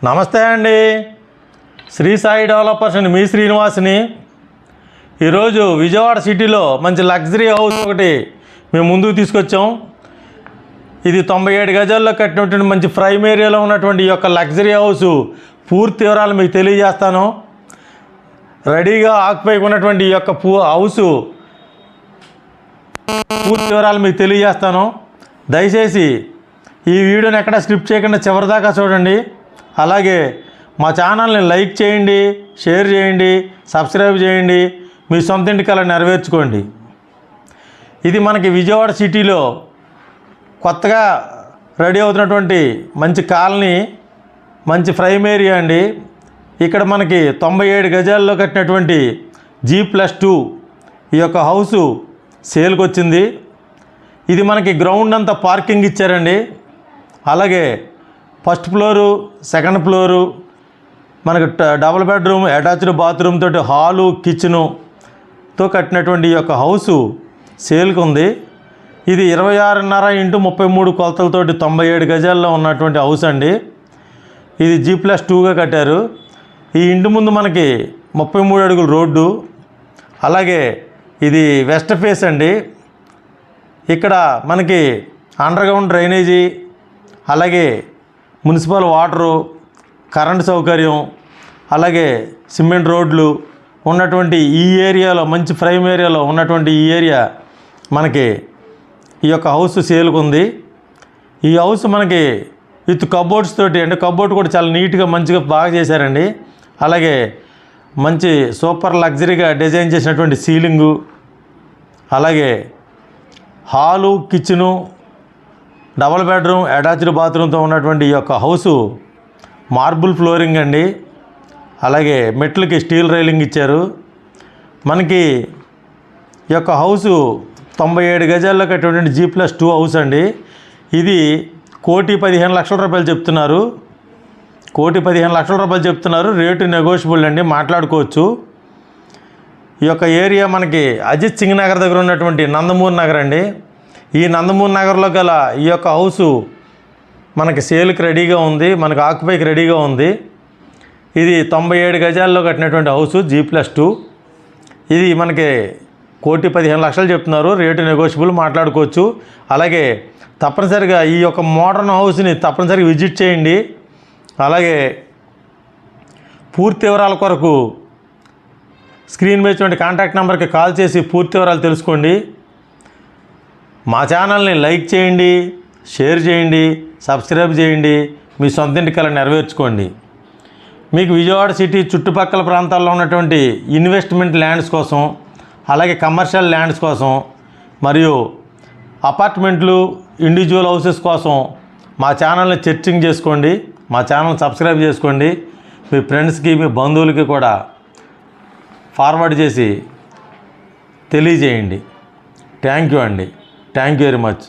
నమస్తే అండి. శ్రీ సాయి డెవలపర్స్ అండి, మీ శ్రీనివాస్ని. ఈరోజు విజయవాడ సిటీలో మంచి లగ్జరీ హౌస్ ఒకటి మేము ముందుకు తీసుకొచ్చాం. ఇది 97 గజాల్లో కట్టినటువంటి మంచి ప్రైమ్ ఏరియాలో ఉన్నటువంటి ఈ యొక్క లగ్జరీ హౌస్ పూర్తి వివరాలు మీకు తెలియజేస్తాను. రెడీగా ఆక్యుపై ఉన్నటువంటి ఈ యొక్క హౌస్ పూర్తి వివరాలు మీకు తెలియజేస్తాను. దయచేసి ఈ వీడియోని ఎక్కడ స్కిప్ చేయకుండా చివరిదాకా చూడండి. అలాగే మా ఛానల్ని లైక్ చేయండి, షేర్ చేయండి, సబ్స్క్రైబ్ చేయండి. మీ సొంత ఇంటి కల నెరవేర్చుకోండి. ఇది మనకి విజయవాడ సిటీలో కొత్తగా రెడీ అవుతున్నటువంటి మంచి కాలనీ, మంచి ప్రైమ్ ఏరియా అండి. ఇక్కడ మనకి 97 గజాల్లో కట్టినటువంటి G+2 ఈ యొక్క హౌసు సేల్కి వచ్చింది. ఇది మనకి గ్రౌండ్ అంతా పార్కింగ్ ఇచ్చారండి. అలాగే ఫస్ట్ ఫ్లోరు, సెకండ్ ఫ్లోరు, మనకి డబుల్ బెడ్రూమ్, అటాచ్డ్ బాత్రూమ్ తోటి హాలు, కిచెనుతో కట్టినటువంటి ఈ యొక్క హౌసు సేల్కి ఉంది. ఇది 26.5 × 33 కొలతలతోటి 97 గజాల్లో ఉన్నటువంటి హౌస్ అండి. ఇది G+2గా కట్టారు. ఈ ఇంటి ముందు మనకి 33 అడుగుల రోడ్డు. అలాగే ఇది వెస్ట్ ఫేస్ అండి. ఇక్కడ మనకి అండర్గ్రౌండ్ డ్రైనేజీ, అలాగే మున్సిపల్ వాటరు, కరెంటు సౌకర్యం, అలాగే సిమెంట్ రోడ్లు ఉన్నటువంటి ఈ ఏరియాలో, మంచి ప్రైమ్ ఏరియాలో ఉన్నటువంటి ఈ ఏరియా మనకి ఈ యొక్క హౌస్ సేల్కి ఉంది. ఈ హౌస్ మనకి విత్ కబోర్డ్స్ తోటి, అంటే కబోర్డ్ కూడా చాలా నీట్గా మంచిగా బాగా చేశారండి. అలాగే మంచి సూపర్ లగ్జరీగా డిజైన్ చేసినటువంటి సీలింగు, అలాగే hall, kitchen, double bedroom, attached బాత్రూమ్తో ఉన్నటువంటి ఈ యొక్క హౌసు మార్బుల్ ఫ్లోరింగ్ అండి. అలాగే మెట్లకి స్టీల్ రైలింగ్ ఇచ్చారు. మనకి ఈ యొక్క హౌసు 97 గజాల్లో కట్టినటువంటి G+2 హౌస్ అండి. ఇది 1,15,00,000 రూపాయలు చెప్తున్నారు. 1,15,00,000 రూపాయలు చెప్తున్నారు. రేటు నెగోషియబుల్ అండి, మాట్లాడుకోవచ్చు. ఈ యొక్క ఏరియా మనకి అజిత్ సింగ్ నగర్ దగ్గర ఉన్నటువంటి నందమూరి నగర్ అండి. ఈ నందమూరి నగర్లో గల ఈ యొక్క హౌసు మనకి సేల్కి రెడీగా ఉంది, మనకి ఆక్యుపైకి రెడీగా ఉంది. ఇది 97 గజాల్లో కట్టినటువంటి హౌసు G+2. ఇది మనకి 1,15,00,000 చెప్తున్నారు. రేటు నెగోషియబుల్, మాట్లాడుకోవచ్చు. అలాగే తప్పనిసరిగా ఈ యొక్క మోడర్న్ హౌస్ని తప్పనిసరిగా విజిట్ చేయండి. అలాగే పూర్తి వివరాల కొరకు స్క్రీన్ మీద చూడండి కాంటాక్ట్ నెంబర్కి కాల్ చేసి పూర్తి వివరాలు తెలుసుకోండి. మా ఛానల్ని లైక్ చేయండి, షేర్ చేయండి, సబ్స్క్రైబ్ చేయండి. మీ సొంత ఇంటి కల నెరవేర్చుకోండి. మీకు విజయవాడ సిటీ చుట్టుపక్కల ప్రాంతాల్లో ఉన్నటువంటి ఇన్వెస్ట్మెంట్ ల్యాండ్స్ కోసం, అలాగే కమర్షియల్ ల్యాండ్స్ కోసం, మరియు అపార్ట్మెంట్లు, ఇండివిజువల్ హౌసెస్ కోసం మా ఛానల్ని సెర్చింగ్ చేసుకోండి. మా ఛానల్ సబ్స్క్రైబ్ చేసుకోండి. మీ ఫ్రెండ్స్కి, మీ బంధువులకి కూడా ఫార్వర్డ్ చేసి తెలియజేయండి. థ్యాంక్ యూ అండి. Thank you very much.